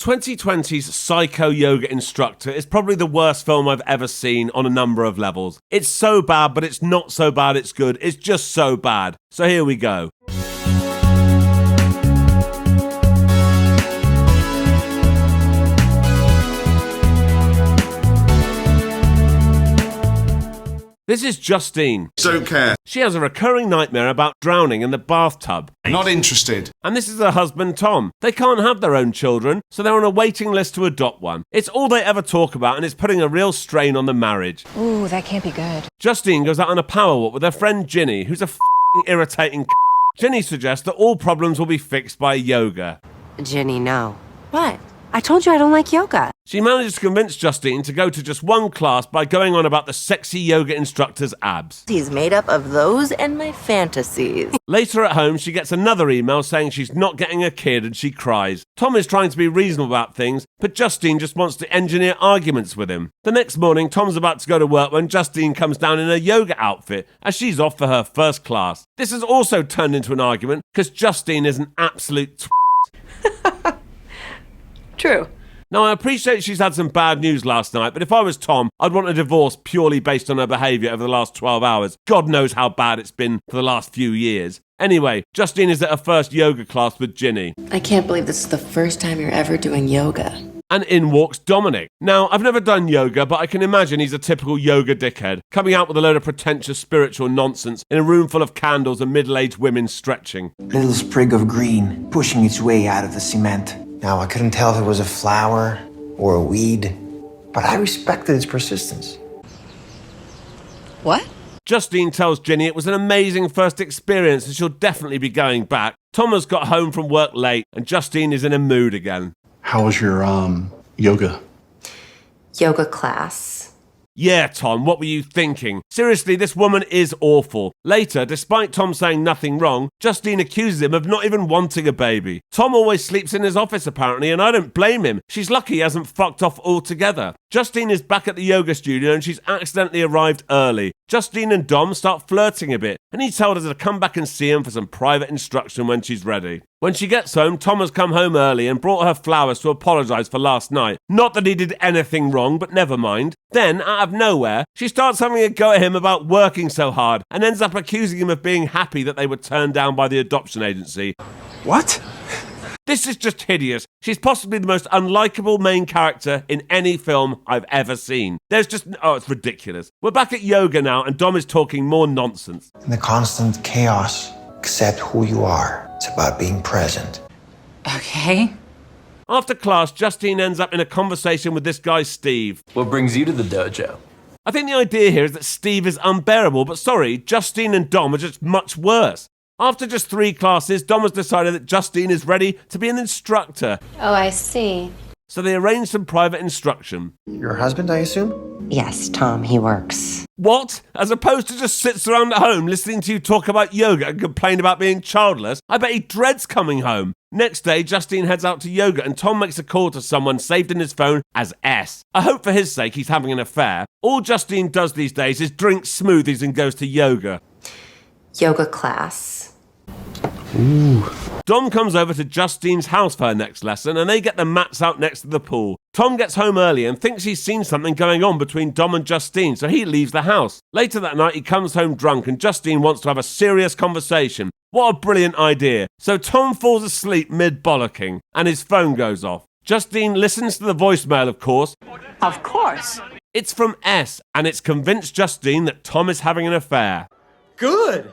2020's Psycho Yoga Instructor is probably the worst film I've ever seen on a number of levels. It's so bad, but it's not so bad it's good. It's just so bad. So here we go. This is Justine. Don't care. She has a recurring nightmare about drowning in the bathtub. Not interested. And this is her husband, Tom. They can't have their own children, so they're on a waiting list to adopt one. It's all they ever talk about, and it's putting a real strain on the marriage. Ooh, that can't be good. Justine goes out on a power walk with her friend Ginny, who's a f***ing irritating Ginny suggests that all problems will be fixed by yoga. Ginny, no. What? I told you I don't like yoga. She manages to convince Justine to go to just one class by going on about the sexy yoga instructor's abs. He's made up of those and my fantasies. Later at home, she gets another email saying she's not getting a kid and she cries. Tom is trying to be reasonable about things, but Justine just wants to engineer arguments with him. The next morning, Tom's about to go to work when Justine comes down in a yoga outfit as she's off for her first class. This has also turned into an argument because Justine is an absolute True. Now, I appreciate she's had some bad news last night, but if I was Tom, I'd want a divorce purely based on her behaviour over the last 12 hours. God knows how bad it's been for the last few years. Anyway, Justine is at her first yoga class with Ginny. I can't believe this is the first time you're ever doing yoga. And in walks Dominic. Now, I've never done yoga, but I can imagine he's a typical yoga dickhead, coming out with a load of pretentious spiritual nonsense in a room full of candles and middle-aged women stretching. Little sprig of green pushing its way out of the cement. Now, I couldn't tell if it was a flower or a weed, but I respected its persistence. What? Justine tells Ginny it was an amazing first experience and she'll definitely be going back. Tom has got home from work late and Justine is in a mood again. How was your, yoga? Yoga class. Yeah, Tom, what were you thinking? Seriously, this woman is awful. Later, despite Tom saying nothing wrong, Justine accuses him of not even wanting a baby. Tom always sleeps in his office, apparently, and I don't blame him. She's lucky he hasn't fucked off altogether. Justine is back at the yoga studio and she's accidentally arrived early. Justine and Dom start flirting a bit, and he tells her to come back and see him for some private instruction when she's ready. When she gets home, Tom has come home early and brought her flowers to apologise for last night. Not that he did anything wrong, but never mind. Then, out of nowhere, she starts having a go at him about working so hard and ends up accusing him of being happy that they were turned down by the adoption agency. What? This is just hideous. She's possibly the most unlikable main character in any film I've ever seen. It's ridiculous. We're back at yoga now and Dom is talking more nonsense. In the constant chaos, accept who you are. It's about being present. Okay. After class, Justine ends up in a conversation with this guy, Steve. What brings you to the dojo? I think the idea here is that Steve is unbearable, but sorry, Justine and Dom are just much worse. After just 3 classes, Dom has decided that Justine is ready to be an instructor. Oh, I see. So they arrange some private instruction. Your husband, I assume? Yes, Tom, he works. What? As opposed to just sits around at home listening to you talk about yoga and complain about being childless? I bet he dreads coming home. Next day, Justine heads out to yoga and Tom makes a call to someone saved in his phone as S. I hope for his sake he's having an affair. All Justine does these days is drink smoothies and goes to yoga. Yoga class. Ooh. Dom comes over to Justine's house for her next lesson and they get the mats out next to the pool. Tom gets home early and thinks he's seen something going on between Dom and Justine, so he leaves the house. Later that night, he comes home drunk and Justine wants to have a serious conversation. What a brilliant idea. So Tom falls asleep mid-bollocking and his phone goes off. Justine listens to the voicemail, of course. Of course. It's from S and it's convinced Justine that Tom is having an affair. Good.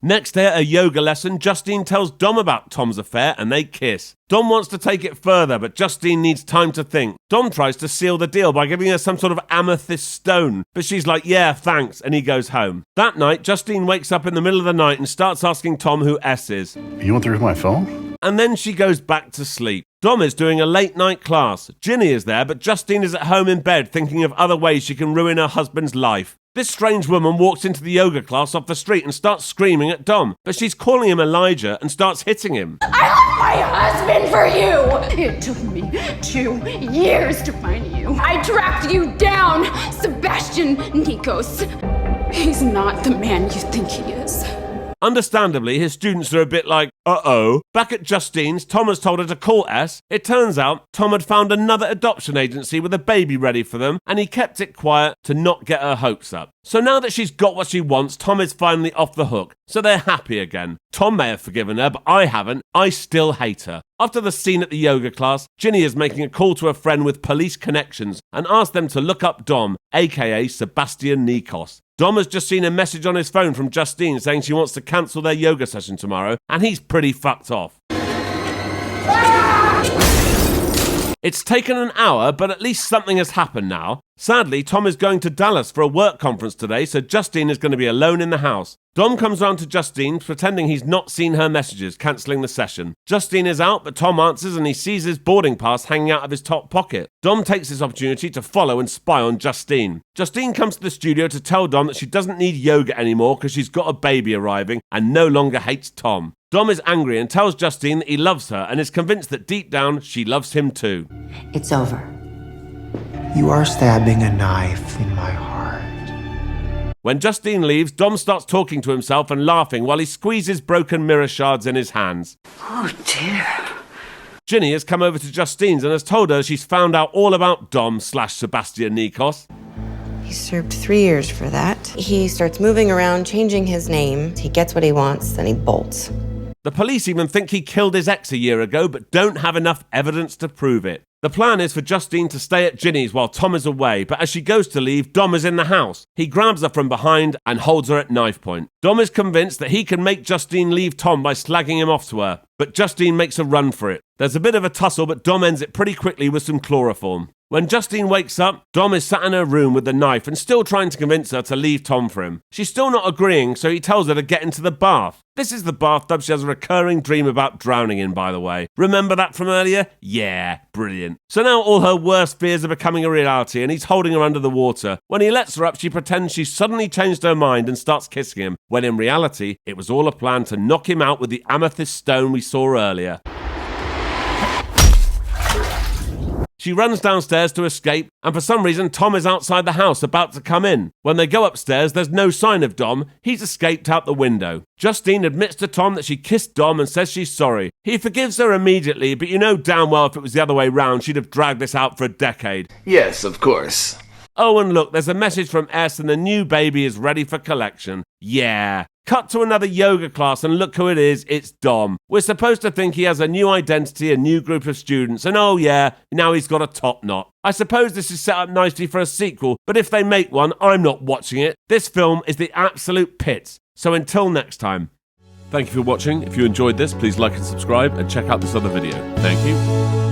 Next day at a yoga lesson, Justine tells Dom about Tom's affair and they kiss. Dom wants to take it further, but Justine needs time to think. Dom tries to seal the deal by giving her some sort of amethyst stone, but she's like, yeah, thanks, and he goes home. That night, Justine wakes up in the middle of the night and starts asking Tom who S is. You went through my phone? And then she goes back to sleep. Dom is doing a late night class. Ginny is there, but Justine is at home in bed thinking of other ways she can ruin her husband's life. This strange woman walks into the yoga class off the street and starts screaming at Dom, but she's calling him Elijah and starts hitting him. I left my husband for you! It took me 2 years to find you. I tracked you down, Sebastian Nikos. He's not the man you think he is. Understandably, his students are a bit like, uh-oh. Back at Justine's, Tom has told her to call S. It turns out Tom had found another adoption agency with a baby ready for them, and he kept it quiet to not get her hopes up. So now that she's got what she wants, Tom is finally off the hook, so they're happy again. Tom may have forgiven her, but I haven't. I still hate her. After the scene at the yoga class, Ginny is making a call to a friend with police connections and asks them to look up Dom, aka Sebastian Nikos. Dom has just seen a message on his phone from Justine saying she wants to cancel their yoga session tomorrow, and he's pretty fucked off. It's taken an hour, but at least something has happened now. Sadly, Tom is going to Dallas for a work conference today, so Justine is going to be alone in the house. Dom comes round to Justine, pretending he's not seen her messages, cancelling the session. Justine is out, but Tom answers and he sees his boarding pass hanging out of his top pocket. Dom takes this opportunity to follow and spy on Justine. Justine comes to the studio to tell Dom that she doesn't need yoga anymore because she's got a baby arriving and no longer hates Tom. Dom is angry and tells Justine that he loves her and is convinced that deep down she loves him too. It's over. You are stabbing a knife in my heart. When Justine leaves, Dom starts talking to himself and laughing while he squeezes broken mirror shards in his hands. Oh, dear. Ginny has come over to Justine's and has told her she's found out all about Dom/Sebastian Nikos. He served 3 years for that. He starts moving around, changing his name. He gets what he wants, then he bolts. The police even think he killed his ex a year ago, but don't have enough evidence to prove it. The plan is for Justine to stay at Ginny's while Tom is away, but as she goes to leave, Dom is in the house. He grabs her from behind and holds her at knife point. Dom is convinced that he can make Justine leave Tom by slagging him off to her, but Justine makes a run for it. There's a bit of a tussle, but Dom ends it pretty quickly with some chloroform. When Justine wakes up, Dom is sat in her room with the knife and still trying to convince her to leave Tom for him. She's still not agreeing, so he tells her to get into the bath. This is the bathtub she has a recurring dream about drowning in, by the way. Remember that from earlier? Yeah, brilliant. So now all her worst fears are becoming a reality and he's holding her under the water. When he lets her up, she pretends she's suddenly changed her mind and starts kissing him, when in reality, it was all a plan to knock him out with the amethyst stone we saw earlier. She runs downstairs to escape, and for some reason Tom is outside the house about to come in. When they go upstairs, there's no sign of Dom. He's escaped out the window. Justine admits to Tom that she kissed Dom and says she's sorry. He forgives her immediately, but you know damn well if it was the other way round, she'd have dragged this out for a decade. Yes, of course. Oh, and look, there's a message from S and the new baby is ready for collection. Yeah. Cut to another yoga class and look who it is, it's Dom. We're supposed to think he has a new identity, a new group of students, and oh yeah, now he's got a top knot. I suppose this is set up nicely for a sequel, but if they make one, I'm not watching it. This film is the absolute pits. So until next time. Thank you for watching. If you enjoyed this, please like and subscribe and check out this other video. Thank you.